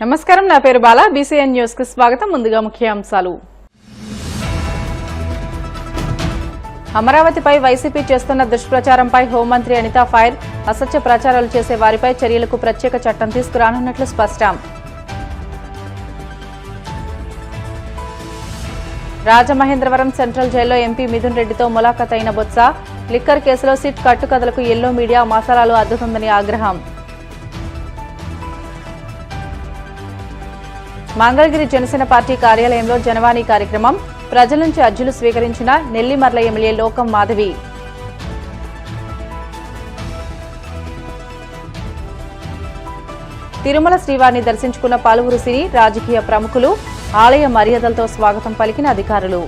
నమస్కారం, నా పేరు బాల. బీసీఎన్ న్యూస్ కి స్వాగతం. ముందుగా ముఖ్యాంశాలు. అమరావతిపై వైసీపీ చేస్తున్న దుష్ప్రచారంపై హోంమంత్రి అనిత ఫైర్. అసత్య ప్రచారాలు చేసే వారిపై చర్యలకు ప్రత్యేక చట్టం తీసుకురానున్నట్లు స్పష్టం. రాజమహేంద్రవరం సెంట్రల్ జైల్లో ఎంపీ మిథున్ రెడ్డితో ములాఖత్ అయిన బొత్స. లిక్కర్ కేసులో సిట్ కట్టుకథలకు ఎల్లో మీడియా మసాలాలు అద్దుతుందని ఆగ్రహం. మంగళగిరి జనసేన పార్టీ కార్యాలయంలో జనవాణి కార్యక్రమం. ప్రజల నుంచి అర్జీలు స్వీకరించిన నెల్లిమర్ల ఎమ్మెల్యే లోకం మాధవి. తిరుమల శ్రీవారిని దర్శించుకున్న పలువురు సినీ రాజకీయ ప్రముఖులు. ఆలయ మర్యాదలతో స్వాగతం పలికిన అధికారులు.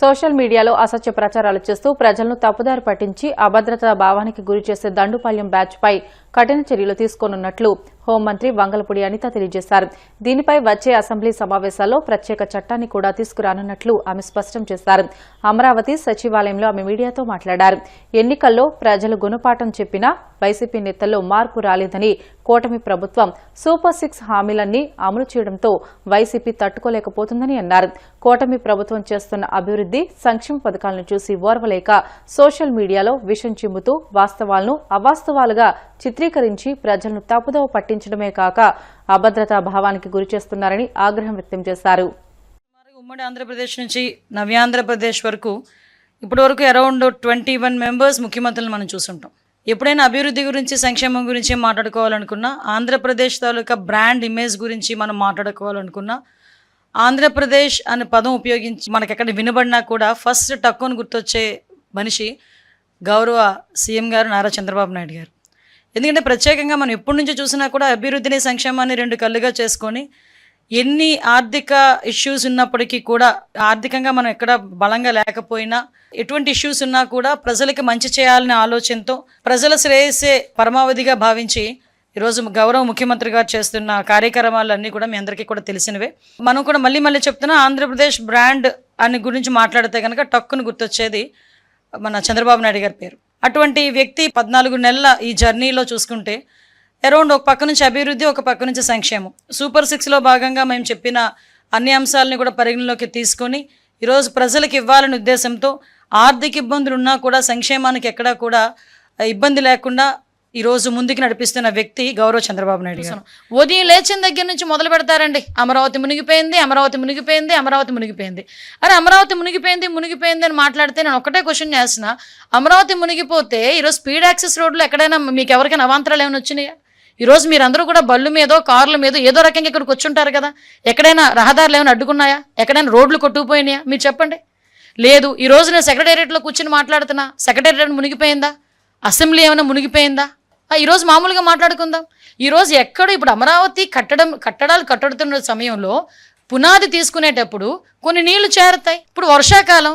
సోషల్ మీడియాలో అసత్య ప్రచారాలు చేస్తూ ప్రజలను తప్పుదారి పట్టించి అభద్రతా భావానికి గురి చేసే దండుపాళ్యం బ్యాచ్ పై కఠిన చర్యలు తీసుకోనున్నట్లు హోంమంత్రి వంగలపూడి అనిత తెలియజేశారు. దీనిపై వచ్చే అసెంబ్లీ సమావేశాల్లో ప్రత్యేక చట్టాన్ని కూడా తీసుకురానున్నట్లు ఆమె స్పష్టం చేశారు. అమరావతి సచివాలయంలో ఆమె మీడియాతో మాట్లాడారు. ఎన్నికల్లో ప్రజలు గుణపాఠం చెప్పినా వైసీపీ నేతల్లో మార్పు రాలేదని, కూటమి ప్రభుత్వం సూపర్ 6 హామీలన్నీ అమలు చేయడంతో వైసీపీ తట్టుకోలేకపోతుందని అన్నారు. కూటమి ప్రభుత్వం చేస్తున్న అభివృద్ది, సంక్షేమ పథకాలను చూసి ఓర్వలేక సోషల్ మీడియాలో విషం చిమ్ముతూ వాస్తవాలను అవాస్తవాలుగా చిత్రీకరించి ప్రజలను తప్పుదోవ పట్టించడమే కాక అభద్రతా భావానికి గురి చేస్తున్నారని ఆగ్రహం వ్యక్తం చేశారు. ఉమ్మడి ఆంధ్రప్రదేశ్ నుంచి నవ్యాంధ్రప్రదేశ్ వరకు ఇప్పటి వరకు అరౌండ్ 21 మెంబర్స్ ముఖ్యమంత్రులను మనం చూసుంటాం. ఎప్పుడైనా అభివృద్ధి గురించి, సంక్షేమం గురించి మాట్లాడుకోవాలనుకున్నా, ఆంధ్రప్రదేశ్ తాలూకా బ్రాండ్ ఇమేజ్ గురించి మనం మాట్లాడుకోవాలనుకున్నా, ఆంధ్రప్రదేశ్ అనే పదం ఉపయోగించి మనకి ఎక్కడ వినబడినా కూడా ఫస్ట్ టక్కుని గుర్తొచ్చే మనిషి గౌరవ సీఎం గారు నారా చంద్రబాబు నాయుడు గారు. ఎందుకంటే ప్రత్యేకంగా మనం ఎప్పటి నుంచో చూసినా కూడా అభివృద్ధిని, సంక్షేమాన్ని 2 కళ్ళుగా చేసుకొని ఎన్ని ఆర్థిక ఇష్యూస్ ఉన్నప్పటికీ కూడా, ఆర్థికంగా మనం ఎక్కడ బలంగా లేకపోయినా, ఎటువంటి ఇష్యూస్ ఉన్నా కూడా ప్రజలకి మంచి చేయాలనే ఆలోచనతో, ప్రజల శ్రేయస్సే పరమావధిగా భావించి ఈరోజు గౌరవ ముఖ్యమంత్రి గారు చేస్తున్న కార్యక్రమాలన్నీ కూడా మీ అందరికీ కూడా తెలిసినవే. మనం కూడా మళ్ళీ చెప్తున్నా, ఆంధ్రప్రదేశ్ బ్రాండ్ అని గురించి మాట్లాడితే కనుక టక్కును గుర్తొచ్చేది మన చంద్రబాబు నాయుడు గారి పేరు. అటువంటి వ్యక్తి 14 నెలల ఈ జర్నీలో చూసుకుంటే అరౌండ్ ఒక పక్క నుంచి అభివృద్ధి, ఒక పక్క నుంచి సంక్షేమం, సూపర్ 6లో భాగంగా మేము చెప్పిన అన్ని అంశాలని కూడా పరిగణలోకి తీసుకొని ఈరోజు ప్రజలకు ఇవ్వాలనే ఉద్దేశంతో ఆర్థిక ఇబ్బందులు ఉన్నా కూడా సంక్షేమానికి ఎక్కడా కూడా ఇబ్బంది లేకుండా ఈరోజు ముందుకు నడిపిస్తున్న వ్యక్తి గౌరవ చంద్రబాబు నాయుడు గారు. ఉదయం లేచిన దగ్గర నుంచి మొదలు పెడతారండి, అమరావతి మునిగిపోయింది, అమరావతి మునిగిపోయింది, అమరావతి మునిగిపోయింది. అరే అమరావతి మునిగిపోయింది అని మాట్లాడితే నేను ఒకటే క్వశ్చన్ చేస్తున్నా, అమరావతి మునిగిపోతే ఈరోజు స్పీడ్ యాక్సెస్ రోడ్లు ఎక్కడైనా మీకు ఎవరికైనా అవాంతరాలు ఏమైనా వచ్చినాయా? ఈరోజు మీరందరూ కూడా బళ్ళు మీదో, కార్ల మీదో ఏదో రకంగా ఇక్కడికి వచ్చుంటారు కదా. ఎక్కడైనా రహదారులు ఏమైనా అడ్డుకున్నాయా? ఎక్కడైనా రోడ్లు కొట్టుకుపోయినాయా? మీరు చెప్పండి. లేదు. ఈరోజు నేను సెక్రటేరియట్లో కూర్చొని మాట్లాడుతున్నా, సెక్రటేరియట్ మునిగిపోయిందా? అసెంబ్లీ ఏమైనా మునిగిపోయిందా? ఈరోజు మామూలుగా మాట్లాడుకుందాం. ఈరోజు ఎక్కడ ఇప్పుడు అమరావతి కట్టడాలు కట్టుతున్న సమయంలో పునాది తీసుకునేటప్పుడు కొన్ని నీళ్లు చేరుతాయి. ఇప్పుడు వర్షాకాలం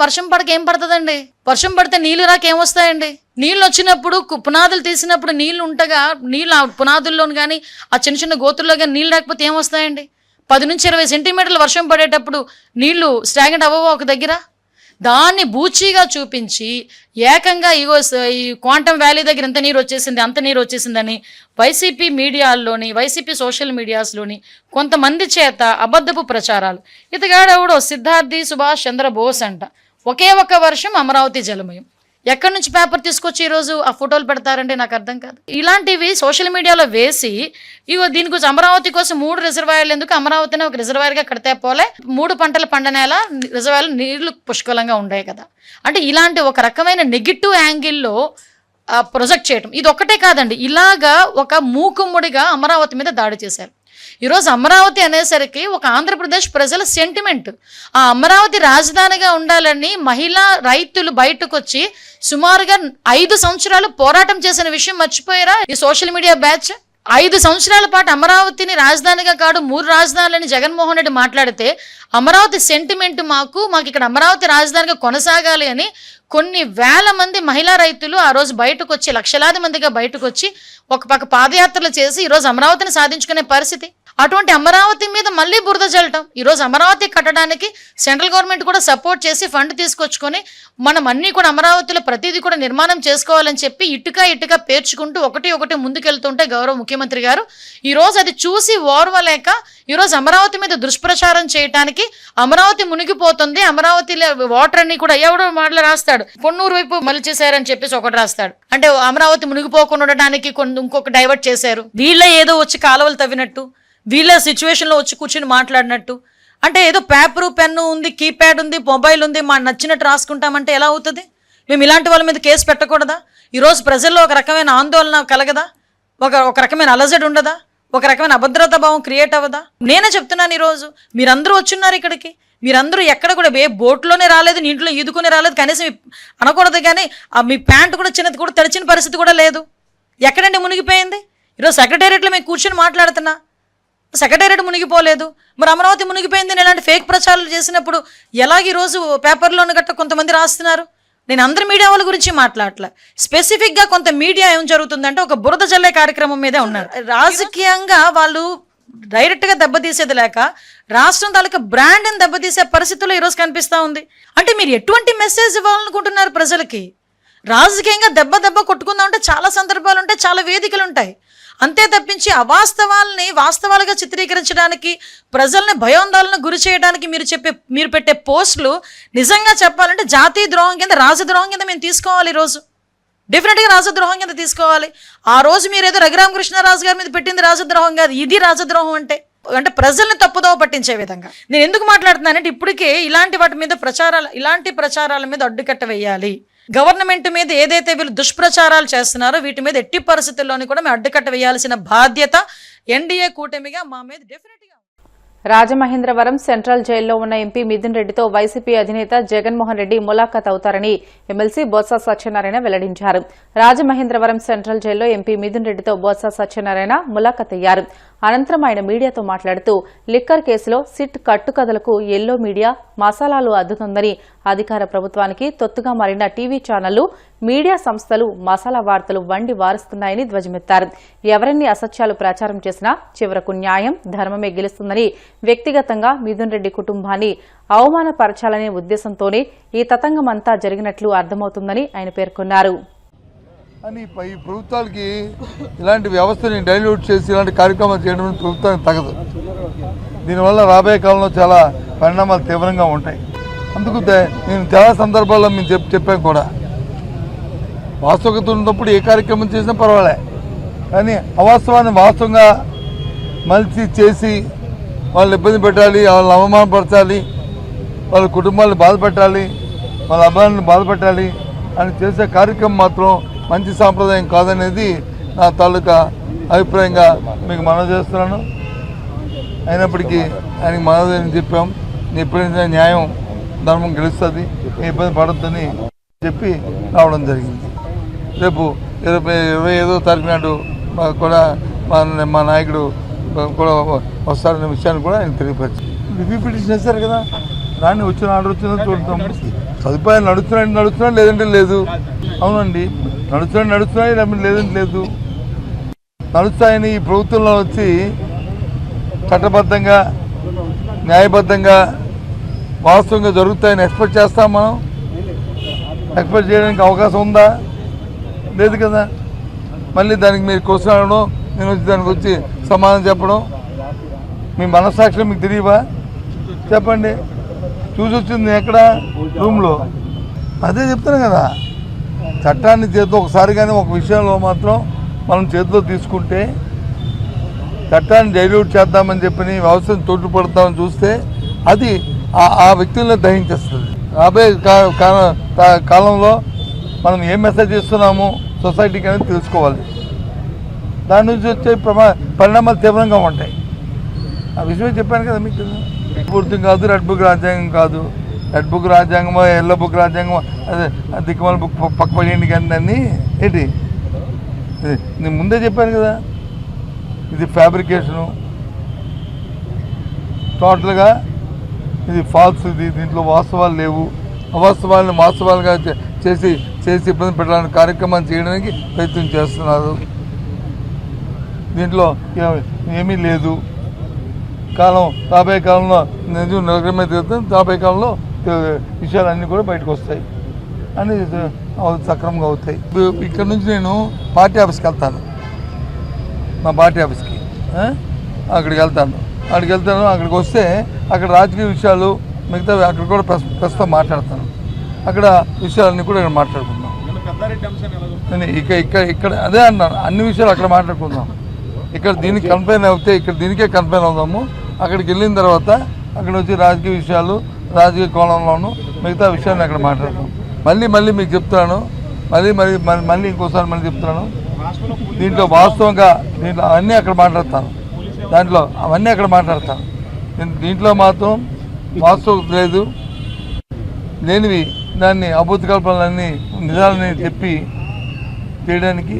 వర్షం పడక ఏం పడుతుందండి? వర్షం పడితే నీళ్లు రాక ఏమొస్తాయండి? నీళ్ళు వచ్చినప్పుడు పునాదులు తీసినప్పుడు నీళ్లు ఉంటగా, నీళ్ళు ఆ పునాదుల్లోని కానీ ఆ చిన్న గోతుల్లో కానీ నీళ్ళు రాకపోతే ఏమొస్తాయండి? 10 నుంచి 20 సెంటీమీటర్లు వర్షం పడేటప్పుడు నీళ్లు స్టాగ్నెంట్ అవ్వవా ఒక దగ్గర? దాన్ని బూచీగా చూపించి ఏకంగా ఈ క్వాంటమ్ వ్యాలీ దగ్గర ఇంత నీరు వచ్చేసింది, అంత నీరు వచ్చేసిందని వైసీపీ మీడియాల్లోని, వైసీపీ సోషల్ మీడియాస్లోని కొంతమంది చేత అబద్ధపు ప్రచారాలు. ఇతగాడెవడో సిద్ధార్థి సుభాష్ చంద్రబోస్ అంట, ఒకే ఒక్క వర్షం అమరావతి జలమయం. ఎక్కడి నుంచి పేపర్ తీసుకొచ్చి ఈరోజు ఆ ఫోటోలు పెడతారంటే నాకు అర్థం కాదు. ఇలాంటివి సోషల్ మీడియాలో వేసి దీని గురించి అమరావతి కోసం 3 రిజర్వాయర్లు ఎందుకు, అమరావతిని ఒక రిజర్వాయర్గా కడితే పోలే, 3 పంటల పండనేల రిజర్వాయర్లు నీళ్లు పుష్కలంగా ఉండే కదా. అంటే ఇలాంటి ఒక రకమైన నెగిటివ్ యాంగిల్లో ప్రొజెక్ట్ చేయటం ఇది ఒక్కటే కాదండి. ఇలాగా ఒక మూకుమ్ముడిగా అమరావతి మీద దాడి చేశారు. ఈరోజు అమరావతి అనేసరికి ఒక ఆంధ్రప్రదేశ్ ప్రజల సెంటిమెంట్. ఆ అమరావతి రాజధానిగా ఉండాలని మహిళా రైతులు బయటకు వచ్చి సుమారుగా 5 సంవత్సరాలు పోరాటం చేసిన విషయం మర్చిపోయారా ఈ సోషల్ మీడియా బ్యాచ్? 5 సంవత్సరాల పాటు అమరావతిని రాజధానిగా కాదు 3 రాజధానులని జగన్మోహన్ రెడ్డి మాట్లాడితే, అమరావతి సెంటిమెంట్ మాకు ఇక్కడ అమరావతి రాజధానిగా కొనసాగాలి అని కొన్ని వేల మంది మహిళా రైతులు ఆ రోజు బయటకు వచ్చి, లక్షలాది మందిగా బయటకు వచ్చి ఒక పక్క పాదయాత్రలు చేసి ఈరోజు అమరావతిని సాధించుకునే పరిస్థితి. అటువంటి అమరావతి మీద మళ్ళీ బురద చల్లటం. ఈరోజు అమరావతి కట్టడానికి సెంట్రల్ గవర్నమెంట్ కూడా సపోర్ట్ చేసి ఫండ్ తీసుకొచ్చుకొని మనం అన్నీ కూడా అమరావతిలో ప్రతిదీ కూడా నిర్మాణం చేసుకోవాలని చెప్పి ఇటుక పేర్చుకుంటూ ఒకటి ముందుకెళ్తుంటే గౌరవ ముఖ్యమంత్రి గారు ఈరోజు అది చూసి ఓర్వలేక ఈరోజు అమరావతి మీద దుష్ప్రచారం చేయడానికి అమరావతి మునిగిపోతుంది, అమరావతిలో వాటర్ అన్ని కూడా ఎవడో మాటలు రాస్తాడు, పొన్నూరు వైపు మళ్ళీ చేశారని చెప్పేసి ఒకటి రాస్తాడు. అంటే అమరావతి మునిగిపోకుండా ఉండడానికి ఇంకొక డైవర్ట్ చేశారు. వీళ్ళ ఏదో వచ్చి కాలువలు తవ్వినట్టు, వీళ్ళ సిచ్యువేషన్లో వచ్చి కూర్చుని మాట్లాడినట్టు, అంటే ఏదో పేపరు పెన్ను ఉంది, కీప్యాడ్ ఉంది, మొబైల్ ఉంది, మా నచ్చినట్టు రాసుకుంటామంటే ఎలా అవుతుంది? మేము ఇలాంటి వాళ్ళ మీద కేసు పెట్టకూడదా? ఈరోజు ప్రజల్లో ఒక రకమైన ఆందోళన కలగదా? ఒక రకమైన అలజడి ఉండదా? ఒక రకమైన అభద్రతా భావం క్రియేట్ అవ్వదా? నేనే చెప్తున్నాను, ఈరోజు మీరందరూ వచ్చున్నారు ఇక్కడికి, మీరందరూ ఎక్కడ కూడా ఏ బోట్లోనే రాలేదు, నీటిలో ఈదుకునే రాలేదు, కనీసం అనకూడదు కానీ మీ ప్యాంటు కూడా చిన్నది కూడా తడిచిన పరిస్థితి కూడా లేదు. ఎక్కడండి మునిగిపోయింది? ఈరోజు సెక్రటేరియట్లో మేము కూర్చొని మాట్లాడుతున్నా, సెక్రటేరియట్ మునిగిపోలేదు, మరి అమరావతి మునిగిపోయింది అని ఇలాంటి ఫేక్ ప్రచారాలు చేసినప్పుడు ఎలాగ ఈరోజు పేపర్లోని గట్ట కొంతమంది రాస్తున్నారు? నేను అందరి మీడియా వాళ్ళ గురించి మాట్లాడలే, స్పెసిఫిక్గా కొంత మీడియా ఏం జరుగుతుందంటే ఒక బురద జల్లే కార్యక్రమం మీదే ఉన్నారు. రాజకీయంగా వాళ్ళు డైరెక్ట్గా దెబ్బతీసేది లేక రాష్ట్రం తాలూకా బ్రాండ్ని దెబ్బతీసే పరిస్థితుల్లో ఈరోజు కనిపిస్తూ ఉంది. అంటే మీరు ఎటువంటి మెసేజ్ ఇవ్వాలనుకుంటున్నారు ప్రజలకి? రాజకీయంగా దెబ్బ కొట్టుకుందాం అంటే చాలా సందర్భాలు ఉంటాయి, చాలా వేదికలు ఉంటాయి. అంతే తప్పించి అవాస్తవాల్ని వాస్తవాలుగా చిత్రీకరించడానికి, ప్రజల్ని భయోందోళనకు గురి చేయడానికి మీరు పెట్టే పోస్టులు నిజంగా చెప్పాలంటే జాతీయ ద్రోహం కింద, రాజద్రోహం కింద మేము తీసుకోవాలి. ఈరోజు డెఫినెట్గా రాజద్రోహం కింద తీసుకోవాలి. ఆ రోజు మీరు ఏదో రఘురామకృష్ణరాజు గారి మీద పెట్టింది రాజద్రోహం కాదు, ఇది రాజద్రోహం. అంటే ప్రజల్ని తప్పుదోవ పట్టించే విధంగా నేను ఎందుకు మాట్లాడుతున్నానంటే ఇప్పటికే ఇలాంటి ప్రచారాల మీద అడ్డుకట్ట వేయాలి. గవర్నమెంట్ మీద ఏదైతే వీళ్ళు దుష్ప్రచారాలు చేస్తున్నారో వీటి మీద ఎట్టి పరిస్థితుల్లోని కూడా మేము అడ్డుకట్ట వేయాల్సిన బాధ్యత ఎన్డీఏ కూటమిగా మా మీద డెఫినెట్గా. రాజమహేంద్రవరం సెంట్రల్ జైల్లో ఉన్న ఎంపీ మిథున్ రెడ్డితో వైసీపీ అధినేత జగన్మోహన్ రెడ్డి ములాఖాత్ అవుతారని ఎమ్మెల్సీ బొత్స సత్యనారాయణ వెల్లడించారు. రాజమహేంద్రవరం సెంట్రల్ జైల్లో ఎంపీ మిథున్ రెడ్డితో బొత్స సత్యనారాయణ ములాఖాత్ అయ్యారు. అనంతరం ఆయన మీడియాతో మాట్లాడుతూ లిక్కర్ కేసులో సిట్ కట్టుకథలకు ఎల్లో మీడియా మసాలాలు అద్దుతుందని, అధికార ప్రభుత్వానికి తొత్తుగా మారిన టీవీ ఛానళ్లు, మీడియా సంస్థలు మసాలా వార్తలు వండి వారుస్తున్నాయని ధ్వజమెత్తారు. ఎవరెన్ని అసత్యాలు ప్రచారం చేసినా చివరకు న్యాయం, ధర్మమే గెలుస్తుందని, వ్యక్తిగతంగా మిథున్ రెడ్డి కుటుంబాన్ని అవమానపరచాలనే ఉద్దేశంతోనే ఈ తతంగమంతా జరిగినట్లు అర్థమవుతుందని ఆయన పేర్కొన్నారు. అని ఈ ప్రభుత్వాలకి ఇలాంటి వ్యవస్థని డైల్యూట్ చేసి ఇలాంటి కార్యక్రమాలు చేయడం ప్రభుత్వానికి తగదు. దీనివల్ల రాబోయే కాలంలో చాలా పరిణామాలు తీవ్రంగా ఉంటాయి. అందుకు నేను చాలా సందర్భాల్లో మేము చెప్పాను కూడా, వాస్తవికత ఉన్నప్పుడు ఏ కార్యక్రమం చేసినా పర్వాలే, కానీ అవాస్తవాన్ని వాస్తవంగా మలిచి చేసి వాళ్ళని ఇబ్బంది పెట్టాలి, వాళ్ళని అవమానపరచాలి, వాళ్ళ కుటుంబాలను బాధపెట్టాలి, వాళ్ళ అబ్బాయిలను బాధపెట్టాలి అని చేసే కార్యక్రమం మాత్రం మంచి సాంప్రదాయం కాదనేది నా తాలూకా అభిప్రాయంగా మీకు మనవి చేస్తున్నాను. అయినప్పటికీ ఆయనకి మనదని చెప్పాం, ఎప్పుడైనా న్యాయం ధర్మం గెలుస్తుంది, ఇబ్బంది పడద్దని చెప్పి రావడం జరిగింది. రేపు 25వ తారీఖు నాడు కూడా మా నాయకుడు కూడా వస్తారనే విషయాన్ని కూడా ఆయన తెలియపరిచారు. రివ్యూ పిటిషన్ వేశారు కదా, దాన్ని వచ్చిన ఆర్డర్ వచ్చిందో చూడతాం. సదుపాయాలు నడుస్తున్నాయి లేదంటే లేదు. అవునండి, నడుస్తున్నాయి లేదంటే లేదు. నడుస్తాయని ఈ ప్రభుత్వంలో వచ్చి చట్టబద్ధంగా, న్యాయబద్ధంగా, వాస్తవంగా జరుగుతాయని ఎక్స్పెక్ట్ చేస్తాం. మనం ఎక్స్పెక్ట్ చేయడానికి అవకాశం ఉందా? లేదు కదా. మళ్ళీ దానికి మీరు క్వశ్చన్ అడగడం, నేను వచ్చి దానికి వచ్చి సమాధానం చెప్పడం, మీ మనస్సాక్షిలో మీకు తెలియవా? చెప్పండి. చూసి వచ్చింది ఎక్కడ? రూమ్లో. అదే చెప్తాను కదా, చట్టాన్ని చేతిలో ఒకసారి కానీ ఒక విషయంలో మాత్రం మనం చేతిలో తీసుకుంటే, చట్టాన్ని డైల్యూట్ చేద్దామని చెప్పి వ్యవస్థను తోడ్పడతామని చూస్తే అది ఆ వ్యక్తులను దహించేస్తుంది. రాబోయే కాలంలో మనం ఏం మెసేజ్ ఇస్తున్నామో సొసైటీకి అనేది తెలుసుకోవాలి. దాని నుంచి వచ్చే పరిణామాలు తీవ్రంగా ఉంటాయి. ఆ విషయమే చెప్పాను కదా మీకు. పూర్తి కాదు, రెడ్ బుక్ రాజ్యాంగం కాదు. రెడ్ బుక్ రాజ్యాంగమో, ఎల్లో బుక్ రాజ్యాంగమో, అదే దిక్కుమాల బుక్ పక్కపడేయండి కానీ దాన్ని ఏంటి, నేను ముందే చెప్పాను కదా, ఇది ఫ్యాబ్రికేషను, టోటల్గా ఇది ఫాల్స్. దీంట్లో వాస్తవాలు లేవు. అవాస్తవాలను వాస్తవాలుగా చేసి ఇబ్బంది పెట్టాలని కార్యక్రమాన్ని చేయడానికి ప్రయత్నం చేస్తున్నారు. దీంట్లో ఏమీ లేదు. కాలం రాబోయే కాలంలో నిజం నిలకడమే తీరుతుంది. రాబోయే కాలంలో విషయాలన్నీ కూడా బయటకు వస్తాయి అని సక్రమంగా అవుతాయి. ఇక్కడ నుంచి నేను పార్టీ ఆఫీస్కి వెళ్తాను, మా పార్టీ ఆఫీస్కి అక్కడికి వెళ్తాను. అక్కడికి వస్తే అక్కడ రాజకీయ విషయాలు మిగతా అక్కడ కూడా ప్రస్తుతం మాట్లాడతాను. అక్కడ విషయాలన్నీ కూడా ఇక్కడ మాట్లాడుకుందాం. ఇక్కడ అదే అన్నాను, అన్ని విషయాలు అక్కడ మాట్లాడుకుందాం. ఇక్కడ దీనికి కన్ఫైన్ అవుతే ఇక్కడ దీనికే కన్ఫైన్ అవుదాము. అక్కడికి వెళ్ళిన తర్వాత అక్కడ వచ్చి రాజకీయ విషయాలు రాజకీయ కోణంలోనూ మిగతా విషయాన్ని అక్కడ మాట్లాడతాం. మళ్ళీ మీకు చెప్తున్నాను, మళ్ళీ ఇంకోసారి మళ్ళీ చెప్తున్నాను, దీంట్లో వాస్తవంగా దీంట్లో అవన్నీ అక్కడ మాట్లాడతాను. అవన్నీ అక్కడ మాట్లాడతాను. దీంట్లో మాత్రం వాస్తవం లేదు, లేనివి దాన్ని అభూత కల్పనలన్నీ నిజాలని చెప్పి చేయడానికి,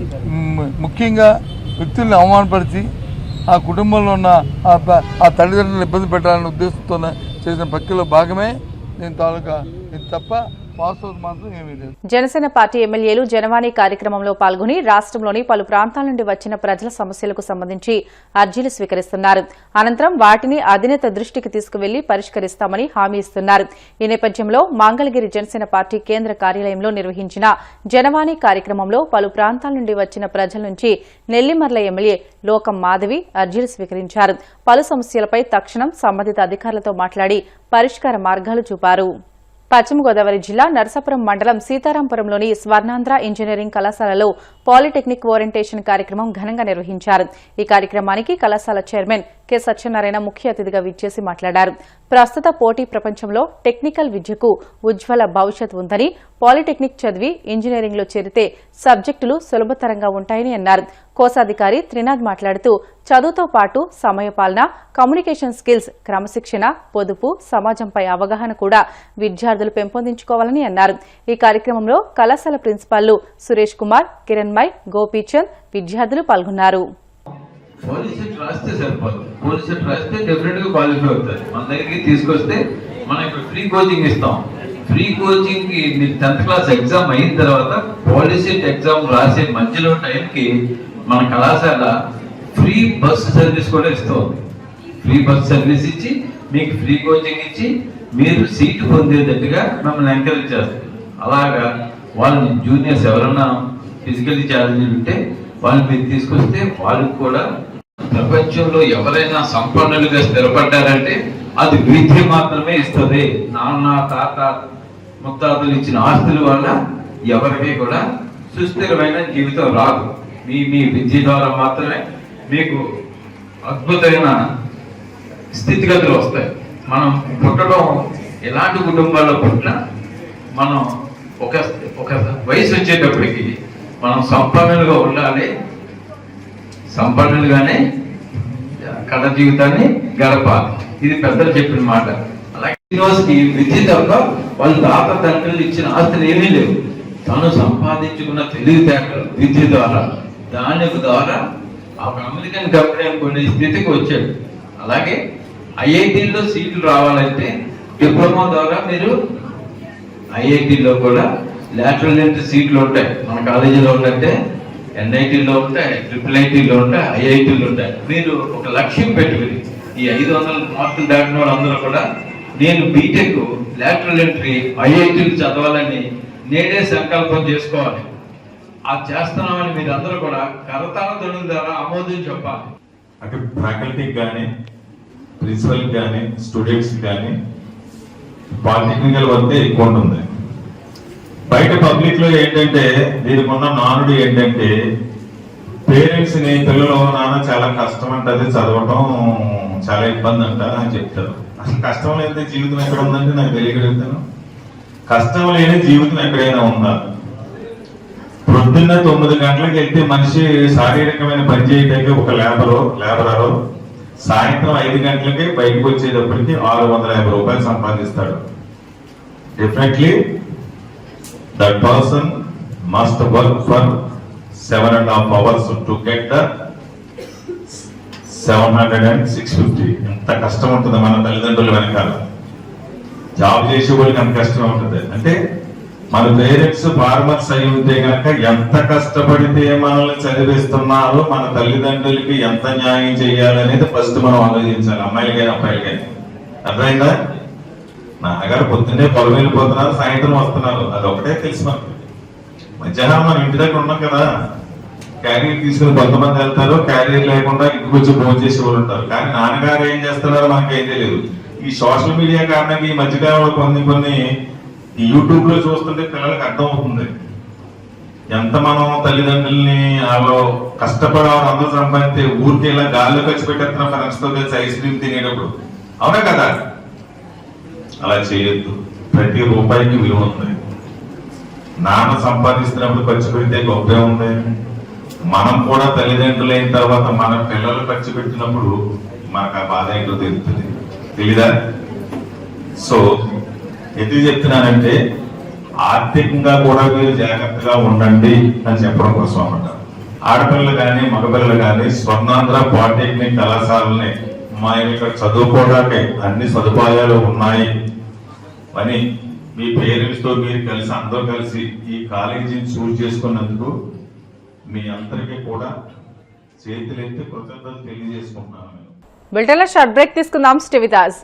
ముఖ్యంగా వ్యక్తుల్ని అవమానపరిచి ఆ కుటుంబంలో ఉన్న ఆ తల్లిదండ్రులను ఇబ్బంది పెట్టాలనే ఉద్దేశంతో చేసిన ప్రక్రియలో భాగమే దీని తాలూకా. ఇది తప్ప జనసేన పార్టీ ఎమ్మెల్యేలు జనవాణి కార్యక్రమంలో పాల్గొని రాష్ట్రంలోని పలు ప్రాంతాల నుండి వచ్చిన ప్రజల సమస్యలకు సంబంధించి అర్జీలు స్వీకరిస్తున్నారు. అనంతరం వాటిని అధినేత దృష్టికి తీసుకువెళ్లి పరిష్కరిస్తామని హామీ ఇస్తున్నారు. ఈ నేపథ్యంలో మంగళగిరి జనసేన పార్టీ కేంద్ర కార్యాలయంలో నిర్వహించిన జనవాణి కార్యక్రమంలో పలు ప్రాంతాల నుండి వచ్చిన ప్రజల నుంచి నెల్లిమర్ల ఎమ్మెల్యే లోకం మాధవి అర్జీలు స్వీకరించారు. పలు సమస్యలపై తక్షణం సంబంధిత అధికారులతో మాట్లాడి పరిష్కార మార్గాలు చూపారు. పశ్చిమ గోదావరి జిల్లా నరసాపురం మండలం సీతారాంపురంలోని స్వర్ణాంధ్ర ఇంజనీరింగ్ కళాశాలలో పాలిటెక్నిక్ ఓరియంటేషన్ కార్యక్రమం ఘనంగా నిర్వహించారు. ఈ కార్యక్రమానికి కళాశాల చైర్మన్ కె సత్యనారాయణ ముఖ్య అతిథిగా విచ్చేసి మాట్లాడారు. ప్రస్తుత పోటీ ప్రపంచంలో టెక్నికల్ విద్యకు ఉజ్వల భవిష్యత్ ఉందని, పాలిటెక్నిక్ చదివి ఇంజనీరింగ్లో చేరితే సబ్జెక్టులు సులభతరంగా ఉంటాయని అన్నారు. కోశాధికారి త్రినాథ్ మాట్లాడుతూ చదువుతో పాటు సమయపాలన, కమ్యూనికేషన్ స్కిల్స్, క్రమశిక్షణ, పొదుపు, సమాజంపై అవగాహన కూడా విద్యార్థులు పెంపొందించుకోవాలని అన్నారు. ఈ కార్యక్రమంలో కళాశాల ప్రిన్సిపాల్లు సురేష్ కుమార్, కిరణ్మయ్, గోపీచంద్ విద్యార్థులు పాల్గొన్నారు. పోలీసెట్ రాస్తే సరిపోదు, పోలీసెట్ రాస్తే డెఫినెట్ గా క్వాలిఫై అవుతారు. మన దగ్గరికి తీసుకొస్తే మనం ఇప్పుడు ఫ్రీ కోచింగ్ ఇస్తాం. ఫ్రీ కోచింగ్ కి మీరు 10th క్లాస్ ఎగ్జామ్ అయిన తర్వాత పోలీసెట్ ఎగ్జామ్ రాసే మధ్యలో టైంకి మన కళాశాల ఫ్రీ బస్ సర్వీస్ కూడా ఇస్తాం. ఫ్రీ బస్ సర్వీస్ ఇచ్చి మీకు ఫ్రీ కోచింగ్ ఇచ్చి మీరు సీటు పొందేటట్టుగా మిమ్మల్ని ఎంకరేజ్ చేస్తారు. అలాగా వాళ్ళని జూనియర్స్ ఎవరైనా ఫిజికల్లీ ఛాలెంజ్ ఉంటే వాళ్ళని మీరు తీసుకొస్తే వాళ్ళకి కూడా ప్రపంచంలో ఎవరైనా సంపన్నులుగా స్థిరపడ్డారంటే అది విద్య మాత్రమే ఇస్తుంది. నాన్న తాత ముత్తాతలు ఇచ్చిన ఆస్తుల వల్ల ఎవరికి కూడా సుస్థిరమైన జీవితం రాదు. మీ విద్య ద్వారా మాత్రమే మీకు అద్భుతమైన స్థితిగతులు వస్తాయి. మనం పుట్టడం ఎలాంటి కుటుంబాల్లో పుట్టినా మనం ఒక వయసు వచ్చేటప్పటికి మనం సంపన్నులుగా ఉండాలి, సంపన్నులుగానే కథ జీవితాన్ని గడపాలి. ఇది పెద్దలు చెప్పిన మాట. అలాగే యూనివర్సిటీ విద్య తప్ప వాళ్ళ తాత తండ్రులు ఇచ్చిన ఆస్తులు ఏమీ లేవు. తను సంపాదించుకున్న తెలివితేటలు విద్య ద్వారా దాని ద్వారా ఒక అమెరికన్ కంపెనీ కొన్ని స్థితికి వచ్చాడు. అలాగే ఐఐటీల్లో సీట్లు రావాలంటే డిప్లొమా ద్వారా మీరు ఐఐటీలో కూడా లాటరల్ ఎంట్రీ సీట్లు ఉంటాయి. మన కాలేజీలో ఉంటే ఎన్ఐటీలో ఉంటాయి, IIITలో ఉంటాయి, ఐఐటీలో ఉంటాయి. మీరు ఒక లక్ష్యం పెట్టుకుని ఈ 500 మార్కులు దాటిన వాళ్ళందరూ కూడా నేను బీటెక్ లాటరల్ ఎంట్రీ ఐఐటీలు చదవాలని నేనే సంకల్పం చేసుకోవాలి. అది చేస్తున్నామని మీరు అందరూ కూడా కరతాళ ధ్వనుల ద్వారా ఆమోదం చెప్పాలి. అంటే ఫ్యాకల్టీకి కానీ ప్రిన్సిపల్కి కానీ స్టూడెంట్స్కి కానీ పాలిటెక్నికల్ వర్క్ ఎక్కువ ఉంటుంది. బయట పబ్లిక్ లో ఏంటంటే దీనికి ఉన్న నానుడు ఏంటంటే పేరెంట్స్ ని పిల్లలు నాన్న చాలా కష్టం అంటది చదవటం, చాలా ఇబ్బంది అంట అని చెప్తారు. అసలు కష్టం లేని జీవితం ఎక్కడ ఉందంటే నాకు తెలియగలుగుతాను. కష్టం లేని జీవితం ఎక్కడైనా ఉందా? పొద్దున్న 9 గంటలకు వెళ్తే మనిషి శారీరకమైన పని చేయడానికి ఒక లేబరరు సాయంత్రం 5 గంటలకి బయటకు వచ్చేటప్పటికి 650 రూపాయలు సంపాదిస్తాడు. Definitely that person must work for 7.5 hours to get the 700 and 650. ఎంత కష్టం ఉంటుంది మన తల్లిదండ్రుల వెనకాల. జాబ్ చేసే వాళ్ళకి అంత కష్టం ఉంటుంది. అంటే మన పేరెంట్స్ ఫార్మర్స్ అయి ఉంటే కనుక ఎంత కష్టపడితే మనల్ని చదివిస్తున్నారో మన తల్లిదండ్రులకి ఎంత న్యాయం చేయాలనేది ఫస్ట్ మనం ఆలోచించాలి, అమ్మాయిలకైనా అబ్బాయిలకైనా. అర్థమైందా? నాన్నగారు పొద్దున్నే పొలం వెళ్ళిపోతున్నారు, సాయంత్రం వస్తున్నారు, అదొకటే తెలుసు మనకు. మధ్యాహ్నం మనం ఇంటి దగ్గర ఉన్నాం కదా, క్యారియర్ తీసుకుని కొంతమంది వెళ్తారు, క్యారియర్ లేకుండా ఇంటికి వచ్చి భోజనం చేసే వాళ్ళు ఉంటారు. కానీ నాన్నగారు ఏం చేస్తున్నారో మనకేం తెలియదు. ఈ సోషల్ మీడియా కారణంగా ఈ మధ్యకాలంలో కొన్ని యూట్యూబ్ లో చూస్తుంటే పిల్లలకు అర్థం అవుతుంది ఎంత మనం తల్లిదండ్రుల్ని వాళ్ళు కష్టపడేవారు అందరూ సంపాదించే ఊరికి ఇలా గాల్లో ఖర్చు పెట్టేస్తున్న ఫ్రెండ్స్ తో కలిసి ఐస్ క్రీమ్ తినేటప్పుడు. అవునా కదా? అలా చేయొద్దు. ప్రతి రూపాయికి విలువ ఉంది. నాన్న సంపాదిస్తున్నప్పుడు ఖర్చు పెడితే గొప్పే ఉంది. మనం కూడా తల్లిదండ్రులు అయిన తర్వాత మన పిల్లలు ఖర్చు పెట్టినప్పుడు మనకు ఆ బాధ ఏంటో తెలుస్తుంది. తెలీదా? సో ఎందుకు చెప్తున్నానంటే ఆర్థికంగా కూడా మీరు జాగ్రత్తగా ఉండండి అని చెప్పడం కోసం అన్నమాట. ఆడపిల్లలు కానీ మగపిల్లలు కానీ స్వర్ణాంధ్ర పాలిటెక్నిక్ కళాశాలని మా ఇక్కడ చదువుకోవడానికి అన్ని సదుపాయాలు ఉన్నాయి అని మీ పేరెంట్స్ తో మీరు కలిసి అందరూ కలిసి ఈ కాలేజీని చూస్ చేసుకున్నందుకు మీ అందరికీ కూడా చేతులెత్తి కృతజ్ఞతలు తెలియజేసుకుంటున్నాను. బులెటిన్లో షార్ట్ బ్రేక్ తీసుకుందాం. Stay with us.